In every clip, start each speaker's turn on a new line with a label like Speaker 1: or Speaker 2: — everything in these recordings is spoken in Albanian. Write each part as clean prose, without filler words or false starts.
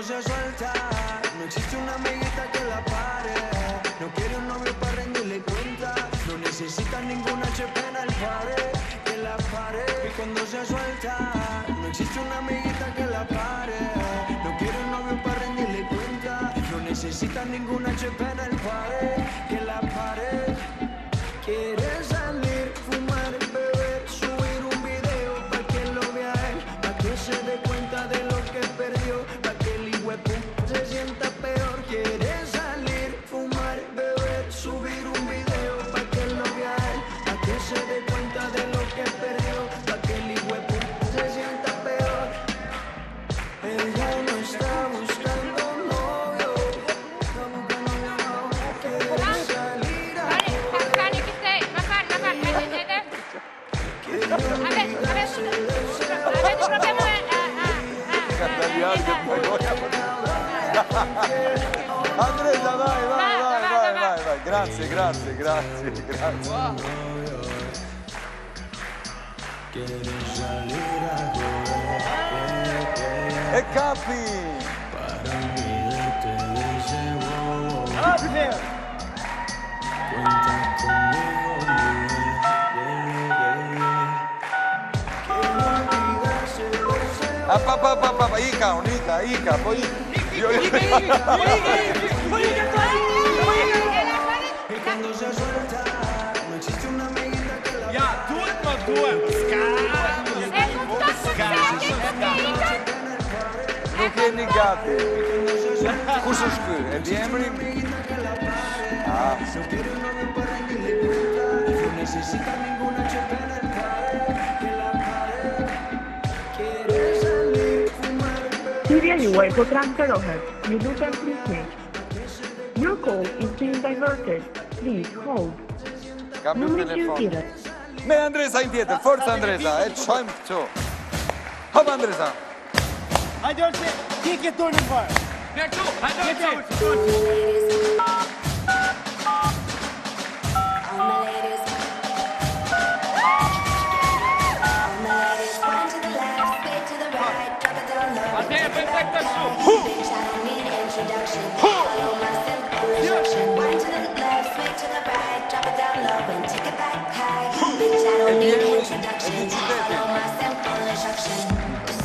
Speaker 1: cuando se suelta, no existe una amiguita que la pare. No quiere un novio para rendirle cuenta, no necesita ninguna HP en el pared, que la pare. Y cuando se suelta, no existe una amiguita que la pare. No quiere un novio para rendirle cuenta, no necesita ninguna HP en el pared, que la pare. Quiere salir, fumar, beber, subir un video para que lo vea él, para que se dé cuenta de lo que perdió, para que el hijuepum se sienta peor. Quiere salir, fumar, beber, subir un video para que lo vea él, para que se dé cuenta de lo que perdió, para que el hijuepum se sienta peor. Ella no está buscando novio, no busca novio, no quiere salir a
Speaker 2: Andresa, vai. Grazie. E capi! Ica, poi...
Speaker 3: Ja, duhet më duhet.
Speaker 2: Nuk jeni gati. Kush është ky? E di emrin?
Speaker 4: Hyrja juaj po transferohet. Ju lutem prisni. Your call is being diverted. Please hold.
Speaker 2: Kam një
Speaker 4: Numri
Speaker 2: telefon.
Speaker 4: 100.
Speaker 2: Me Andresa në tjetër, forca Andresa, e të shojmë këtu. Hop Andresa.
Speaker 3: Hajde Olsi, ti ke turnin parë. Mirë këtu, hajde Olsi.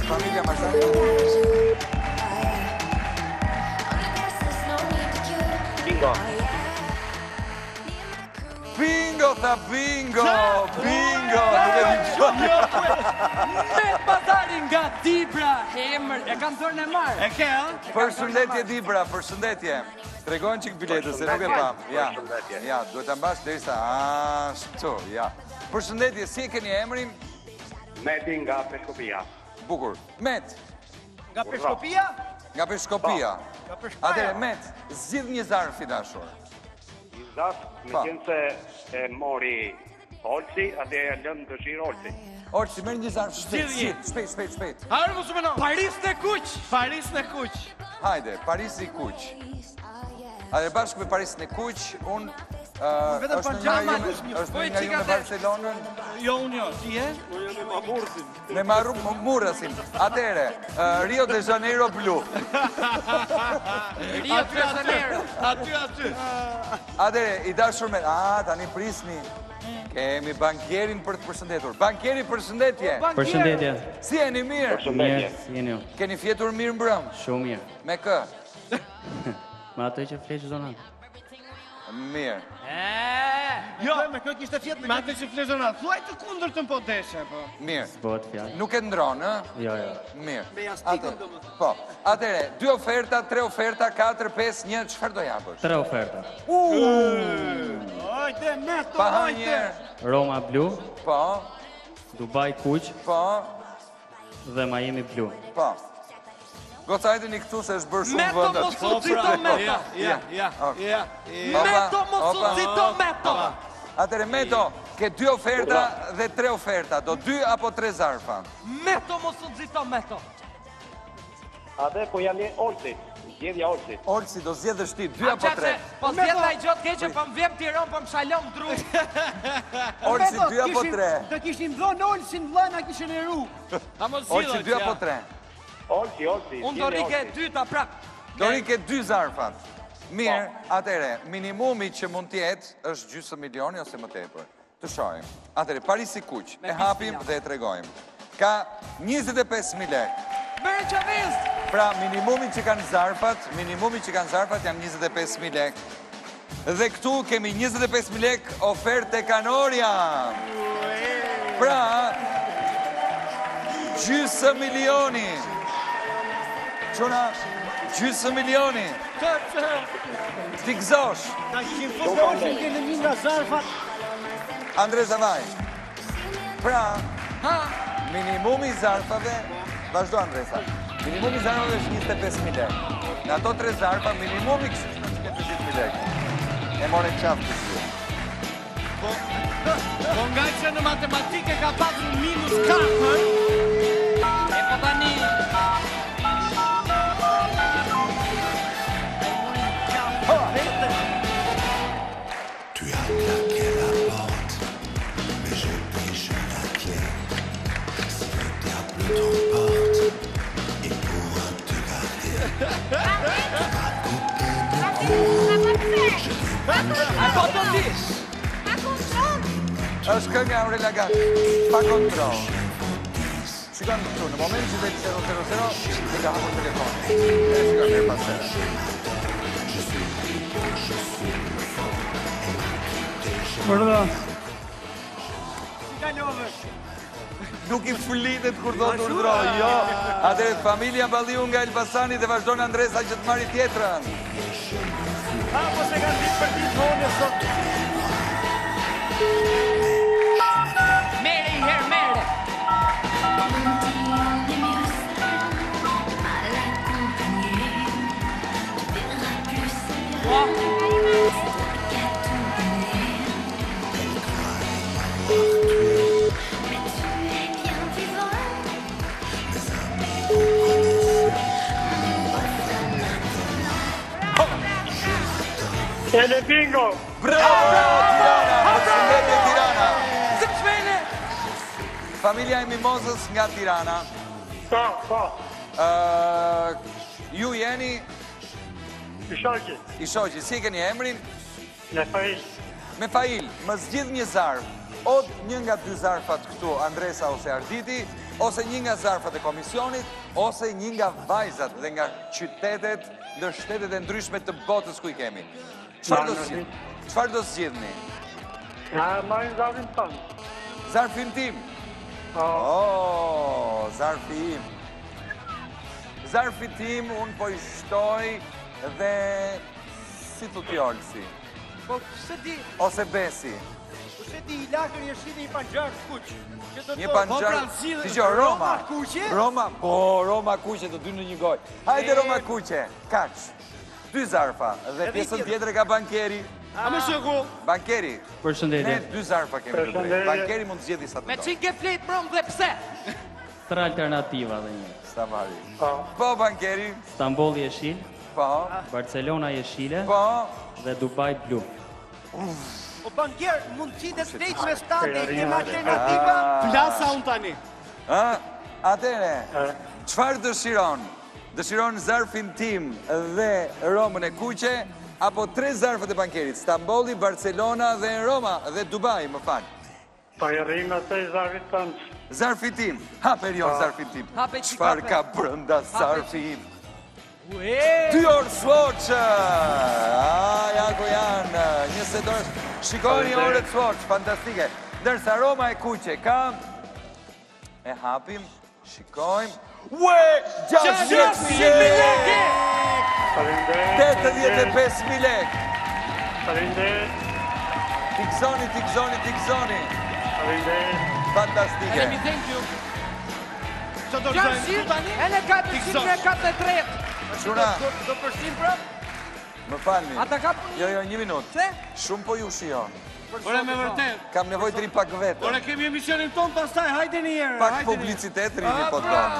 Speaker 2: Familja Marzani. Bingo, tha bingo. Nuk e di qëtë.
Speaker 5: Me pazari nga Dibra, emër, e kam thërën e marë.
Speaker 3: E ke, ha?
Speaker 2: Përshëndetje Dibra, përshëndetje. Tregojnë qik biletës, se nuk e pam. Ja, duhet të mbash derisa ashtu, ja. Përshëndetje, si e keni emrin?
Speaker 6: Meti nga Peshkopia.
Speaker 2: Bukur. Met,
Speaker 3: Nga Peshkopia?
Speaker 2: nga Peshkopia.
Speaker 3: Nga Peshkopia.
Speaker 2: Atere, Met, zgjidh një zarf fidashur.
Speaker 6: I zaf, me qenë se e mori Olsi, atë e lëmë dëshirë Olsi.
Speaker 2: Orsi, merë një zarf shpejt.
Speaker 3: Harë më sumenon. Paris në kuq.
Speaker 2: Hajde, Parisi Kuq. Atere, bashkë me Paris në Kuq, unë
Speaker 3: vetëm
Speaker 2: është
Speaker 3: pajama,
Speaker 2: në nga ju në Barcelonën,
Speaker 3: Jo, unë jo. Ti e?
Speaker 2: me Murasin. Atere, Rio de Janeiro blu.
Speaker 5: Rio de Janeiro.
Speaker 3: Aty.
Speaker 2: Atere, i dashur me... tani prisni. Kemi bankjerin për të përshëndetur. Bankjeri, përshëndetje.
Speaker 7: Përshëndetje.
Speaker 2: Si jeni mirë?
Speaker 7: Mirë, si jeni ju?
Speaker 2: Keni fjetur mirë mbrëm?
Speaker 7: Shumë mirë.
Speaker 2: Me kë?
Speaker 7: Me ato që fleqë zonat.
Speaker 2: Mirë.
Speaker 3: Jo, me këtë kishte fjetë me atë që flezonat. Thuaj të kundër të po deshe, po.
Speaker 2: Mirë.
Speaker 7: Bëhet fjallë.
Speaker 2: Nuk e ndronë,
Speaker 7: Jo.
Speaker 2: Mirë.
Speaker 3: Me jastikën do më thë.
Speaker 2: Po, atere, 2 oferta, 3 oferta, 4, 5, 1, çfarë do japësh?
Speaker 7: 3 oferta.
Speaker 3: Ojte, Neto,
Speaker 2: Pa
Speaker 3: ojte.
Speaker 2: njerë.
Speaker 7: Roma blu,
Speaker 2: Po,
Speaker 7: Dubai kuq
Speaker 2: po,
Speaker 7: dhe Miami blu.
Speaker 2: po. Gocajtë një këtu se është bërë shumë
Speaker 5: Meto
Speaker 2: vëndat.
Speaker 5: mos u cito Meto.
Speaker 3: Ja.
Speaker 5: Meto mos u cito Meto.
Speaker 2: Atere, Meto, ke 2 oferta dhe 3 oferta. Do 2 apo 3 zarfa?
Speaker 5: Meto mos u cito Meto.
Speaker 6: Atë po janë Olsi, zgjedhja Olsi.
Speaker 2: Olsi, do zgjedhësh ti 2 apo 3?
Speaker 5: Po zjedha i gjotë keqe, po më vjem Tiron, po më shalom dru.
Speaker 2: Olsi, 2 apo 3?
Speaker 3: Të kishim dhënë Olsin vllana kishin e ru.
Speaker 5: A mos
Speaker 2: Olsi, 2 apo 3?
Speaker 6: Olsi.
Speaker 5: Unë do rike e dyta prap.
Speaker 2: Do rike 2 zarfat. Mirë, atëre, minimumi që mund tjetë është gjysmë milioni ose më tepër. Të shojmë. Atëre, Parisi Kuq, e hapim dhe e tregojmë. Ka 25.000 lek.
Speaker 5: Bërë që vizë!
Speaker 2: Pra, minimumi që kanë zarfat janë 25.000 lek. Dhe këtu kemi 25.000 lek ofertë e Kanoria. Pra, gjysmë milioni. Quna, gjysmë milioni. Ti gëzosh.
Speaker 3: Ka 100 që në një nga zarfat.
Speaker 2: Andres Zavaj. Pra, minimumi zarfave, vazhdo Andresa, minimumi zarfave është 25.000 lek. Në ato 3 zarfa, minimumi kështë 50.000 lek. E more qafë të shtu.
Speaker 5: Po nga që në matematike ka pasur -4, e po tani...
Speaker 1: Tu as claqué la porte, mais je pige la clé. Si le diable t'emporte, il pourra te garder.
Speaker 5: Po të di!
Speaker 2: është kënga Aurela Gati, pa kontrol. Shikon këtu, në moment që vetë 000, i ka hapur telefonin. E shikon mirë pasera.
Speaker 7: Përda.
Speaker 2: Nuk i flitet kur do të urdhroj, jo. Atëre, familja Balliu nga Elbasani dhe vazhdon Andresa që të marri tjetrën.
Speaker 3: Po se kanë ditë për ditë vonë sot.
Speaker 5: Mere i herë, mere!
Speaker 6: Ele bingo!
Speaker 2: Bravo, Tirana! Përshëndetje, Tirana!
Speaker 5: Zë qmene!
Speaker 2: Familja e Mimozës nga Tirana.
Speaker 6: Po.
Speaker 2: Ju jeni
Speaker 6: I
Speaker 2: i shoqi, si keni emrin?
Speaker 6: Në Fail.
Speaker 2: Me Fail, më zgjidh një zarf. O një nga 2 zarfat këtu, Andresa ose Arditi, ose një nga zarfat e komisionit, ose një nga vajzat dhe nga qytetet dhe shtetet e ndryshme të botës ku i kemi. Çfarë do zgjidhni?
Speaker 6: Marrin zarfin tonë.
Speaker 2: Zarfin tim? Zarfi im. Zarfi tim, unë po i shtoj dhe si të tjolësi.
Speaker 3: Po se di,
Speaker 2: Ose besi.
Speaker 3: i lakër i është një panxar kuq.
Speaker 2: Një panxar, ti që Roma
Speaker 3: kuqe?
Speaker 2: Roma kuqe të dy në një goj. Hajde Roma kuqe, kaq. 2 zarfa dhe pjesën tjetër e ka bankeri.
Speaker 3: A më shëku?
Speaker 2: Bankeri, ne
Speaker 7: Përshëndetje.
Speaker 2: 2 zarfa kemi të drejtë. Bankeri mund të zgjidhë sa të
Speaker 5: Me
Speaker 2: do.
Speaker 5: qik e flet prom dhe pse?
Speaker 7: 3 alternativa dhe një.
Speaker 2: Stavari. Po, bankeri.
Speaker 7: Stambolli jeshil,
Speaker 2: Po,
Speaker 7: Barcelona jeshile
Speaker 2: po.
Speaker 7: dhe Dubai blu.
Speaker 3: O bankier, mund qitet drejt me stande, i kem alternativa. Plasa unë tani.
Speaker 2: Atere, qëfar dëshiron? Dëshiron zarfin tim dhe Romën e kuqe, apo 3 zarfët e bankerit? Stambolli, Barcelona dhe Roma dhe Dubai, më falë.
Speaker 6: Po i rrim atë i zarfit tonë.
Speaker 2: Zarfi tim, haperion zarfin tim.
Speaker 5: Hape që
Speaker 2: Qëfar ka brënda zarfi im? 2 orë Swatch! Ja ku janë, 20 orë. Shikoni orët Swatch, fantastike. Ndërsa Roma e kuqe ka... E hapim, shikojmë...
Speaker 5: 600.000 lek!
Speaker 2: 85.000 lek!
Speaker 6: Falenderit.
Speaker 2: Tikzoni!
Speaker 6: Falenderit.
Speaker 2: Fantastike!
Speaker 5: Lemi thank you.
Speaker 3: Që do rëzajnë tu tani?
Speaker 5: E në 443.
Speaker 2: Shuna,
Speaker 3: Do përshim prap?
Speaker 2: më falni.
Speaker 5: Ata ka...
Speaker 2: Jo, 1 minutë.
Speaker 5: Se?
Speaker 2: Shumë po ju shion.
Speaker 3: Ore me vërtet.
Speaker 2: Kam nevoj të ri pak vetë.
Speaker 3: Ore kemi emisionin tonë pastaj, hajde një herë.
Speaker 2: Pak publicitet rini po të donë.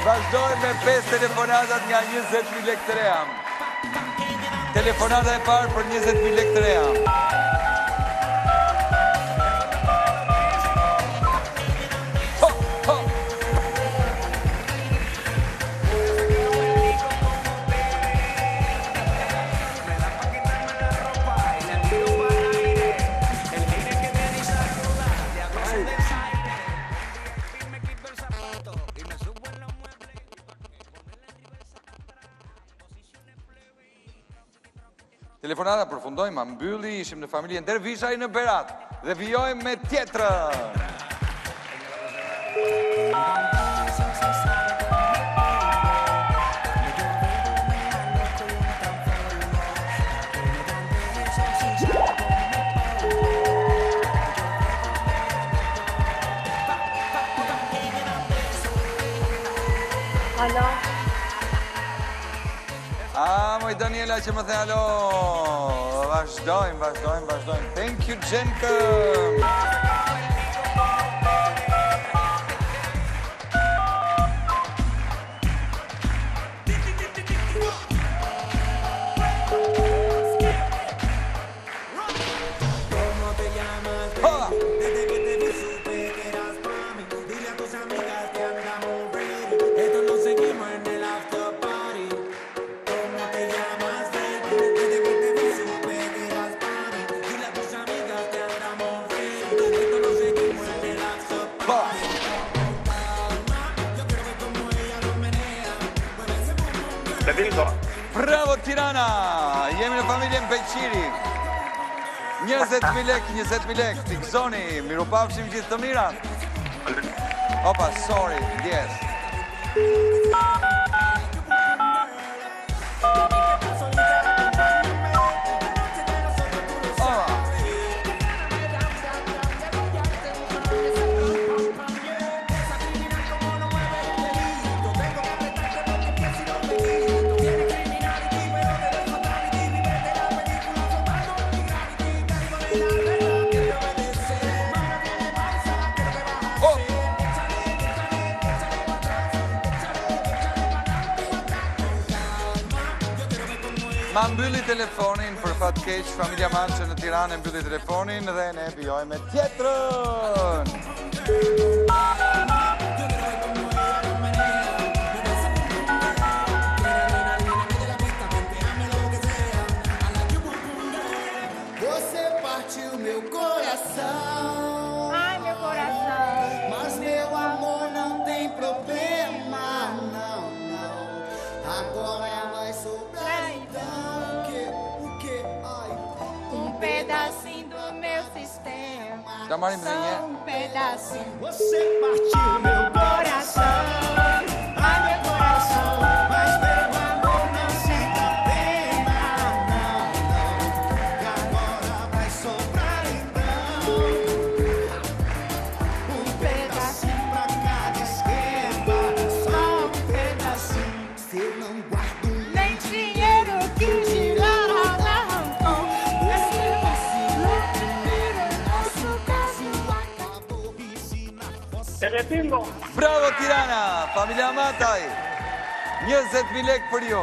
Speaker 2: Vazhdojmë me 5 telefonatat nga 20.000 lek të ream. telefonata e parë për 20.000 lekë të reja. Telefonata përfundojmë, ma mbylli, ishim në familjen Dervishaj në Berat dhe vijojmë me tjetrën.
Speaker 4: Alo.
Speaker 2: Moj Daniela që më the alo. Vazhdojmë. Thank you, Gjenkëm. Bravo Tirana! Jemi në familjen Beqiri. 20.000 lekë, t'i gëzoni, miru pafshim gjithë të mirat. Opa, sorry, yes. Ma mbylli telefonin për fat keq, familja Mançe në Tiranë mbylli telefonin dhe ne vijojmë me tjetrën.
Speaker 1: Você partiu meu coração.
Speaker 8: Ai, meu coração.
Speaker 1: Mas meu amor não tem problema, não. Agora vai sobrar então. O que? Ai.
Speaker 8: Pedacinho do meu sistema.
Speaker 2: Já marrim bem,
Speaker 8: um pedacinho.
Speaker 1: Você partiu meu coração.
Speaker 8: Ai, meu coração.
Speaker 1: Mas meu amor não senta pena, não. Agora vai sobrar então. Pedacinho pra cada esquema. Só pedacinho. Se eu não guardo
Speaker 8: nem dinheiro que girar arrancou.
Speaker 2: Bravo Tirana, familja Mataj. 20.000 lekë për ju.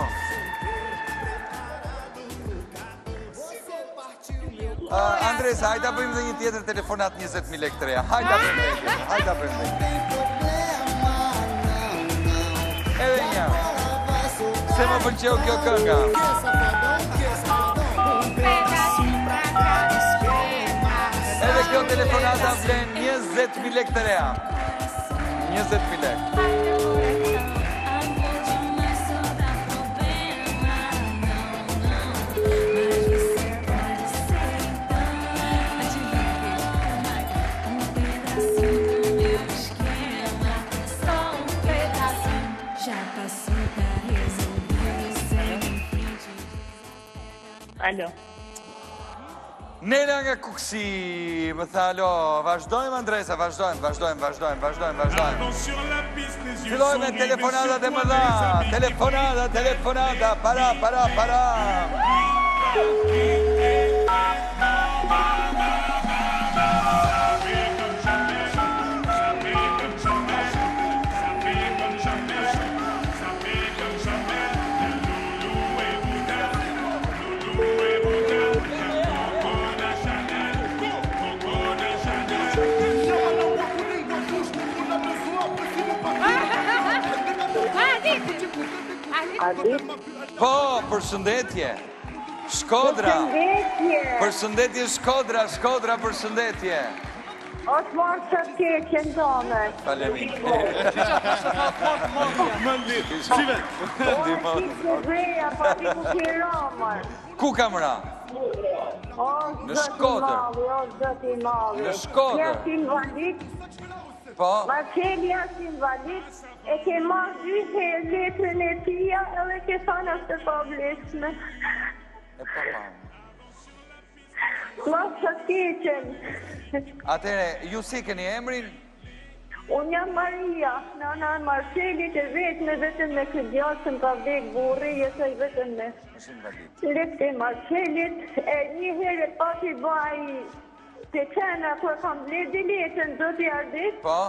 Speaker 2: Andresa, hajta bëjmë dhe një tjetër telefonat 20.000 lekë të reja. Hajta bëjmë dhe. Edhe një. Se më pëlqeu kjo kënga. Edhe kjo telefonata vlen 20.000 lekë të reja. 20.000 lekë.
Speaker 4: Alo.
Speaker 2: Nela nga Kuksi, më tha alo, vazhdojmë Andresa, vazhdojmë. Fillojmë me telefonatat e mëdha, telefonata, para. Po, përshëndetje. Shkodra. Përshëndetje Shkodra, Shkodra, përshëndetje.
Speaker 4: Osman që keqen dome.
Speaker 2: Faleminderit. Ku kam ra? Në Shkodër. Në Shkodër.
Speaker 4: Jashtë invalid.
Speaker 2: Po.
Speaker 4: Marceli jashtë invalid. E ke marrë 2 herë letrën e tia edhe ke thënë është e pavlefshme.
Speaker 2: E papa.
Speaker 4: Mos që keqen.
Speaker 2: Atere, ju si keni emrin?
Speaker 4: Unë jam Maria, nëna e Marcelit e vetë me vetëm me këtë gjallë që më ka vdek burri, jetoj vetëm me letë e Marcelit. E një herë e pati vaj të qena kër kam bledi letën do t'i ardit.
Speaker 2: Po?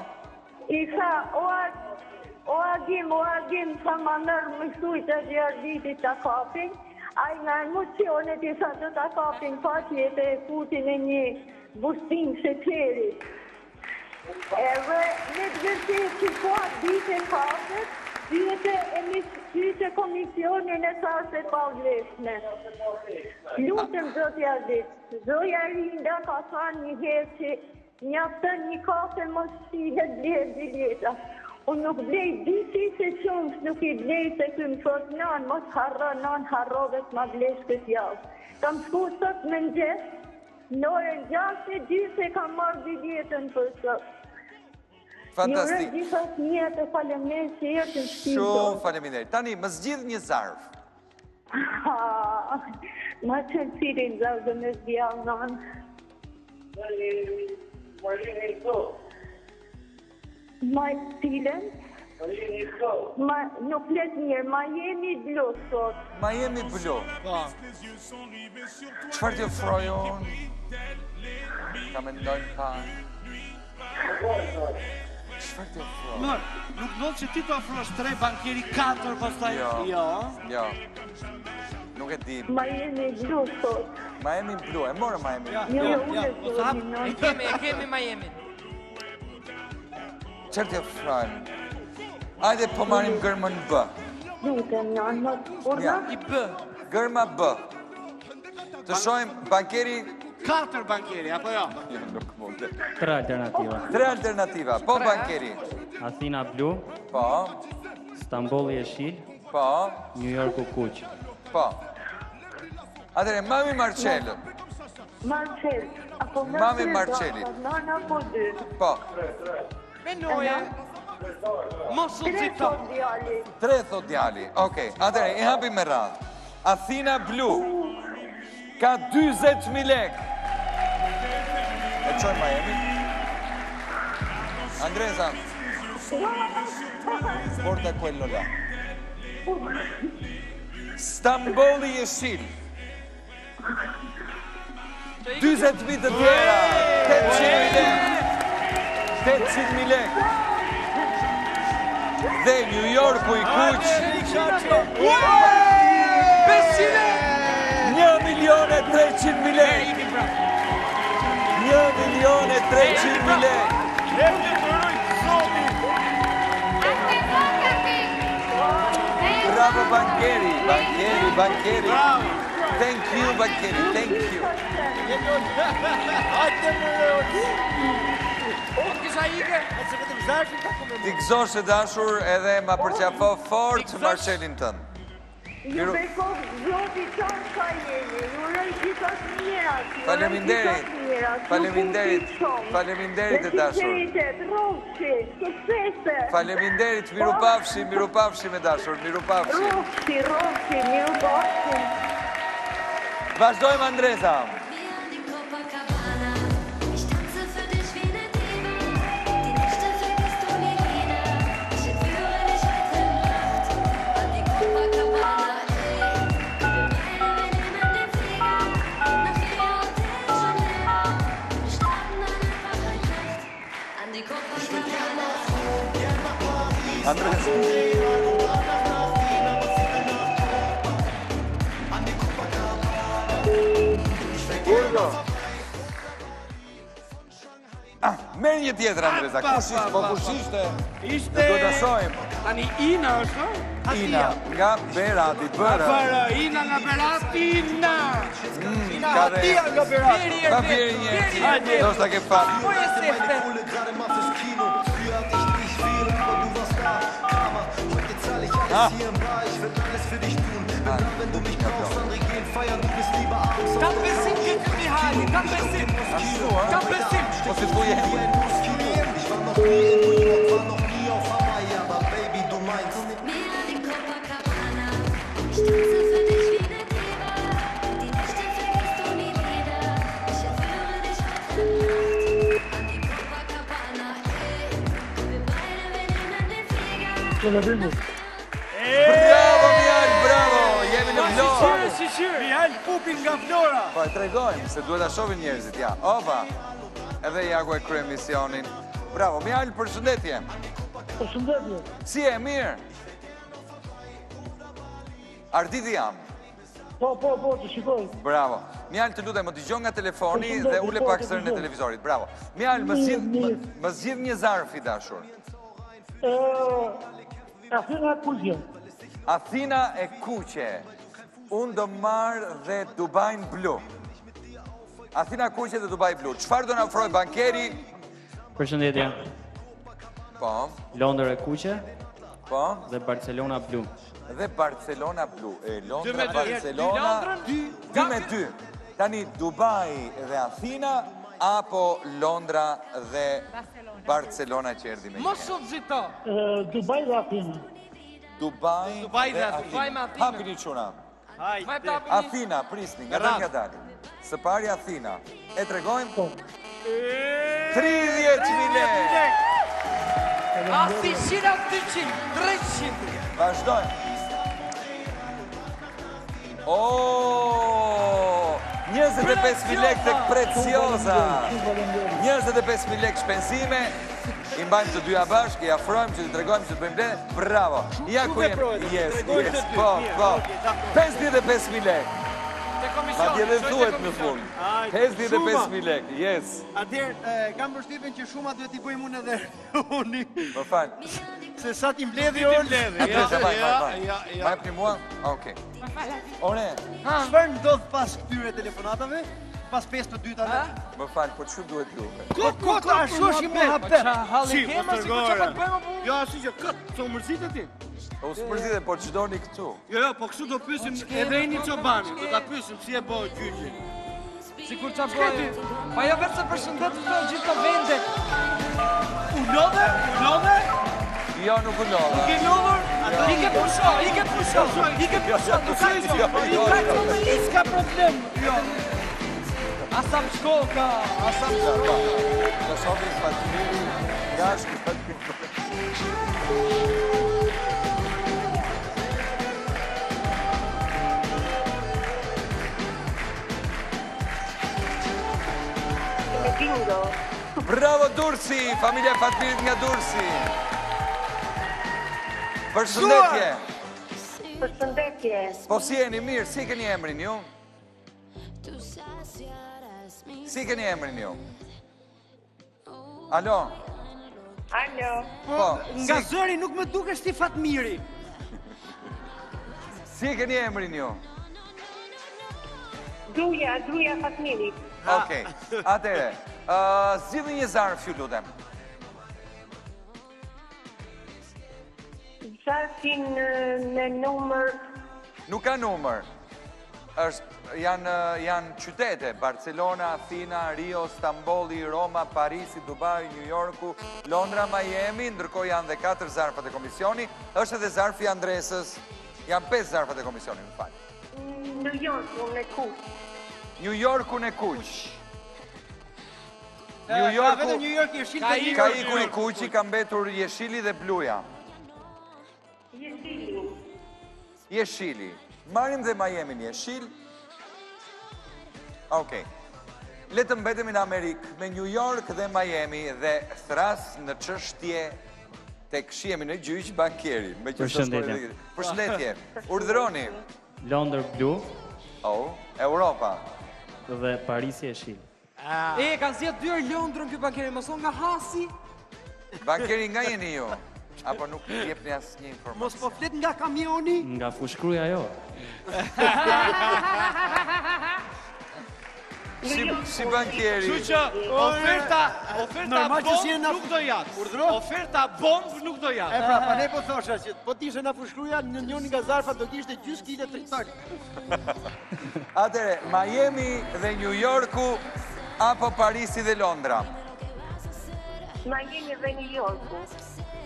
Speaker 4: I tha, o agim, sa ma nërë më shuj të t'i arditit të kapin. A i nga emocionet i tha do t'a kapin patjet e putin e një bustin sheqerit. Edhe në të vërtet që po ditë e kapët, dyte komisionin e thasë e pavlefshme. Lutëm zotja ditë, zoja Rinda ka thënë një herë që njaftën një kafe mos shihet blerë bileta. Unë nuk blej disi se qumës nuk i blej se këmë thot nan, mos harrove të ma blesh këtë javë. Kam shku sot me ngjes, në orën 6:30 kam marrë biletën për sot.
Speaker 2: Fantastik.
Speaker 4: Një gjithas njët e faleminderit që jetë në shpinë.
Speaker 2: Shumë faleminderit. Tani, më zgjidh një zarf.
Speaker 4: Ma qënë cilin zavë me zbjallë nënë. Ma cilin? Nuk let mirë, Miami Blu sot.
Speaker 2: Miami Blu. Qëfar t'ju ofroj unë? Ka mendojnë pak. Qëfar t'ju ofroj?
Speaker 5: Mërë, nuk do që ti të ofrosh 3 bankieri 4 pastaj? Jo.
Speaker 2: Nuk e di.
Speaker 4: Miami Blu sot.
Speaker 2: Miami Blu, e morë Miami Blu.
Speaker 4: Jo,
Speaker 9: E kemi Miami.
Speaker 2: Qërë t'ju ofrojnë? Ajde po marim gërmën B.
Speaker 4: Lutëm nënë,
Speaker 9: I B.
Speaker 2: Gërma B. Të shojmë bankeri...
Speaker 5: 4 bankieri, apo jo?
Speaker 2: Jo, nuk mund.
Speaker 7: 3 alternativa.
Speaker 2: 3 alternativa. Po bankeri.
Speaker 7: Athina Blu,
Speaker 2: Po.
Speaker 7: Stambolli Jeshil,
Speaker 2: Po.
Speaker 7: New Yorku Kuq.
Speaker 2: Po. Atere, mami Marcelën.
Speaker 4: Marcel, apo
Speaker 2: Mami Marcelit.
Speaker 4: Nënë apo 2.
Speaker 2: Po.
Speaker 9: Menoje.
Speaker 5: Mos u
Speaker 4: 3
Speaker 5: cito.
Speaker 4: thot djali.
Speaker 2: 3 thot djali. Okej, atere, i hapi me radhë. Athina Blu ka 20.000 lek. E qoj Miami. Andresa. Porta quello là. Stambolli Jeshil. 20.000 të tjera. 800.000 lek. 800.000 lek. Dhe New Yorku i Kuq. 1.300.000 lek. 1.300.000 lek. Bravo bankeri. Bankeri. Thank you bankeri. Thank you. Ti gëzosh e dashur edhe ma përqafo fort Marcelin tënë.
Speaker 4: Ju bekov zoti qanë ka jeni, ju rëj gjithas mirat.
Speaker 2: Faleminderit e dashur.
Speaker 4: Suksese.
Speaker 2: Faleminderit, miru pafshim e dashur, miru pafshim.
Speaker 4: Roksi, miru pafshim.
Speaker 2: Vazhdojmë Andresa. Merë një tjetër, Andresa. Kush ishte?
Speaker 3: Ishte...
Speaker 2: Do të shojmë.
Speaker 3: Tani Ina është,
Speaker 2: Ina, nga Berati, bërë.
Speaker 3: Ina nga Berati, Ina.
Speaker 2: Ka dhe...
Speaker 3: nga Berati.
Speaker 2: Ka bjerë një. Do shta ke fatë.
Speaker 9: Po e sefte. Kam besim këtë Mihali, kam besim. Kam besim.
Speaker 2: Po si të jeni. Bravo, Mihal, bravo! Jemi në Vlorë.
Speaker 3: Mihal Pupin nga Vlora.
Speaker 2: Po, e tregojmë, se duhet a shohin njerëzit, ja. Opa, edhe Jaku e krye misionin. Bravo, Mihal, përshëndetje.
Speaker 10: Përshëndetje.
Speaker 2: Si e, mirë? Arditi jam.
Speaker 10: Po, të shikoj.
Speaker 2: Bravo. Mihal, të lutem, më dëgjon nga telefoni dhe ule pak zërin e televizorit. Bravo. Mihal, më zgjidh një zarf i dashur.
Speaker 10: Athina Kuqe.
Speaker 2: Athina e Kuqe. Unë do marrë dhe Dubajnë blu. Athina Kuqe dhe Dubai blu. Çfarë do na ofroj bankeri?
Speaker 7: Përshëndetje.
Speaker 2: Po.
Speaker 7: Londër e Kuqe.
Speaker 2: Po.
Speaker 7: Dhe Barcelona blu.
Speaker 2: Dhe Barcelona blu. Londra, Barcelona. 2-2. Tani Dubai dhe Athina apo Londra dhe Barcelona që erdi me një.
Speaker 9: Mos u zito.
Speaker 10: Dubai dhe Athina.
Speaker 2: Dubai dhe Athina. Hapi një quna. Athina, prisni, nga dalë nga dalë. Së pari Athina. E tregojmë? 30.000 lekë.
Speaker 9: Asi 100, 200, 300.
Speaker 2: Vazhdojmë. O, 25.000 lekë tek Preciosa. 25.000 lekë shpenzime. I mbajmë të dyja bashkë, i afrojmë që të tregojmë që të bëjmë blenë. Bravo. Ja ku jemë. Yes, po. 55.000 lekë. Ma tjetë dhe thuet në fund. 55.000 lekë, yes.
Speaker 3: Atëherë, kam përshtypjen që shuma duhet i bëjmë unë edhe uni.
Speaker 2: Më falë.
Speaker 3: Se sa ti mbledhi orë.
Speaker 2: Andresa, ma e për mua? Okej. One.
Speaker 3: Çfarë ndodh pas këtyre telefonatave? Pas 5 të dytave?
Speaker 2: Më falë, po që duhet juve?
Speaker 3: Këtë ashtu është i me hapet.
Speaker 9: Si, po tërgore.
Speaker 3: Jo, ashtu që këtë, të mërzit e ti.
Speaker 2: U së mërzit e po që doni këtu.
Speaker 3: Jo, po kështu do pysim edhe i një qobani. Do ta pysim si e bo gjyqi.
Speaker 9: Sikur qa bëjë. Pa jo vetë se përshëndet të gjithë të vendet.
Speaker 3: U lodhe?
Speaker 2: Jo, nuk u lodhe.
Speaker 3: Nuk i lodhër?
Speaker 9: Ike pusho.
Speaker 3: Ska problem.
Speaker 9: Asam shkoka.
Speaker 2: Të shokin Fatmiri, gashki Fatmiri. Bravo Dursi, familja Fatmirit nga Dursi. Përshëndetje.
Speaker 4: Përshëndetje.
Speaker 2: Po si jeni mirë, si keni emrin ju? Si keni emrin ju? Alo? Po,
Speaker 3: nga zëri nuk më dukesh ti Fatmiri.
Speaker 2: Si keni emrin ju?
Speaker 4: Druja Fatmiri.
Speaker 2: Okej, atere, zgjidhni një zarf ju lutem.
Speaker 4: Zarfin në numër...
Speaker 2: Nuk ka numër. Janë qytete, Barcelona, Athina, Rio, Stambolli, Roma, Parisi, Dubai, New Yorku, Londra, Miami, ndërkohë janë dhe 4 zarfat e komisioni, është edhe zarfi Andresës, janë 5 zarfat e komisioni, më falë.
Speaker 4: New Yorku në Kuq.
Speaker 2: New Yorku në Kuq. Ka iku i Kuqi, ka mbetur jeshili dhe bluja. Jeshili. Marim dhe Miami një jeshil. Okej. Letë mbetemi në Amerikë me New York dhe Miami dhe thras në çështje tek shihemi në gjyq bankeri.
Speaker 7: Përshëndetje.
Speaker 2: Përshëndetje. Urdhëroni.
Speaker 7: Londër blu.
Speaker 2: Europa.
Speaker 7: Dhe Parisi e shi.
Speaker 9: E, kanë zjetë dyrë Londrën ky bankeri, mëson nga Hasi.
Speaker 2: Bankeri nga jeni ju? Apo nuk jep një asë një informacion?
Speaker 3: Mos po flet nga kamioni?
Speaker 7: Nga fushkruja jo.
Speaker 2: Si bankeri?
Speaker 5: Kështu që oferta
Speaker 3: Normal që si
Speaker 5: bomb nuk do jatë. Oferta bomb nuk do jatë.
Speaker 3: E pra, pa ne po thosha që po t'ishe nga fushkruja, në njëni nga zarfa do kishte gjys kile tritak.
Speaker 2: Atere, Miami dhe New Yorku apo Parisi dhe Londra?
Speaker 4: Miami dhe New Yorku.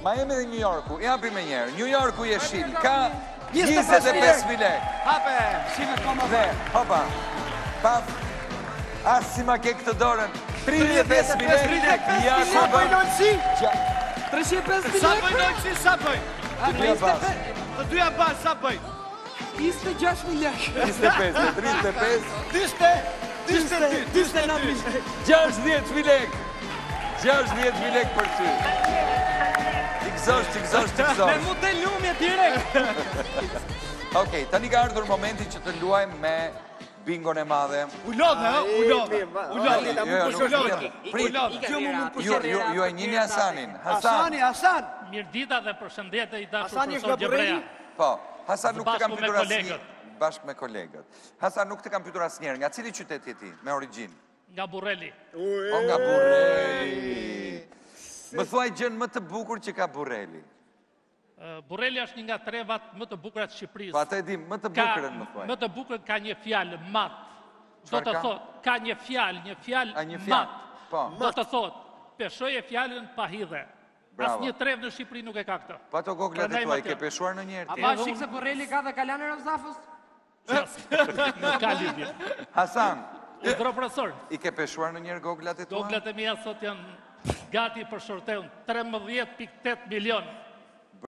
Speaker 2: Miami dhe New Yorku, i hapi me njerë. New Yorku jeshil, ka 25.000 lek.
Speaker 3: Hape, shime koma
Speaker 2: Dhe, hopa, paf, asë si ma ke këtë dorën, 35.000 lek. Ja,
Speaker 3: Sa bëjnë si?
Speaker 9: 350.000
Speaker 5: Sa
Speaker 9: lekë.
Speaker 5: bëjnë si, sa bëjnë? Të dyja pas, sa bëjnë?
Speaker 9: 26.000 lekë.
Speaker 2: 25, 35, 60.000 lek. 60.000 lek për ty. Tikzosht.
Speaker 9: Me mu të lumje direkt.
Speaker 2: Okej, tani ka ardhur momenti që të luajmë me bingon e madhe.
Speaker 5: U lodhe,
Speaker 2: Ju e njini Hasanin. Hasan.
Speaker 3: Hasan.
Speaker 11: Mirë dita dhe përshëndetje i dashur
Speaker 3: Hasani është
Speaker 11: profesor
Speaker 3: nga Burreli?
Speaker 11: Gjebrea.
Speaker 2: Po, Hasan nuk të kam
Speaker 11: Bashku me
Speaker 2: pyetur asnjë.
Speaker 11: kolegët.
Speaker 2: Bashkë me kolegët. Hasan nuk të kam pyetur asnjëherë. Nga cili qytet je ti me origjinë?
Speaker 11: Nga Burreli.
Speaker 2: O nga Burreli. Më thuaj gjën më të bukur që ka Burreli.
Speaker 11: Burreli është një nga trevat më të bukura të Shqipërisë.
Speaker 2: Po atë e di, më të bukurën më thuaj.
Speaker 11: Më të bukur ka një fjalë, mat. Do
Speaker 2: Çfarë
Speaker 11: të
Speaker 2: ka?
Speaker 11: thotë, ka një fjalë,
Speaker 2: Një
Speaker 11: mat.
Speaker 2: fjalë. Po.
Speaker 11: Do të thotë, peshoje fjalën pa hidhe.
Speaker 2: Bravo.
Speaker 11: Asnjë trev në Shqipëri nuk e ka këtë.
Speaker 2: Po ato goglat e tua i ke peshuar në njerë
Speaker 9: A
Speaker 2: ti?
Speaker 9: pa shikë se Burreli ka dhe Kalani Ravzafës?
Speaker 11: Nuk ka lidhje.
Speaker 2: Hasan,
Speaker 11: Urdhro profesor,
Speaker 2: i ke peshuar në njerë goglat e tua?
Speaker 11: goglat e mia sot janë gati për shorteun 13.8 milion.